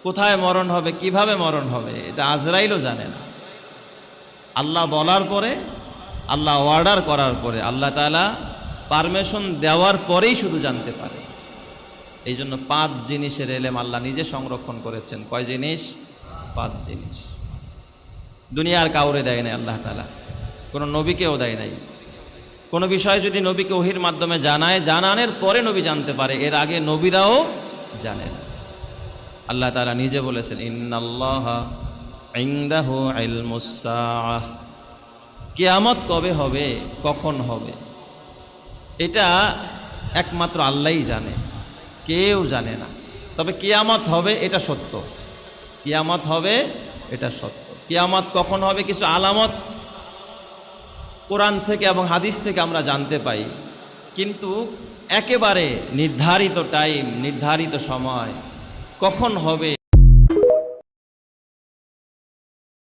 কোথায় মরণ হবে, কিভাবে মরণ হবে, এটা আজরাইলও জানে না। আল্লাহ বলার পরে, আল্লাহ অর্ডার করার পরে, আল্লাহ তাআলা পারমিশন দেওয়ার পরেই শুধু জানতে পারে। এই জন্য 5 জিনিসের এলেম আল্লাহ নিজে সংরক্ষণ করেছেন। কয় জিনিস? 5 জিনিস। দুনিয়ার কাউরে দেয় নাই আল্লাহ তাআলা, কোনো নবীকেও দেয় নাই। কোনো বিষয় যদি নবীকে ওহির মাধ্যমে জানায়, জানানোর পরে নবী জানতে পারে, এর আগে নবীরাও জানে না। আল্লাহ তাআলা নিজে বলেছেন, ইন্নাল্লাহা ইনদাহু ইলমুস সাআহ, কিয়ামত কবে হবে, কখন হবে, এটা একমাত্র আল্লাহই জানে, কেউ জানে না। তবে কিয়ামত হবে এটা সত্য, কিয়ামত হবে এটা সত্য। কিয়ামত কখন হবে কিছু আলামত কোরআন থেকে এবং হাদিস থেকে আমরা জানতে পাই, কিন্তু একেবারে নির্ধারিত টাইম, নির্ধারিত সময় কখন হবে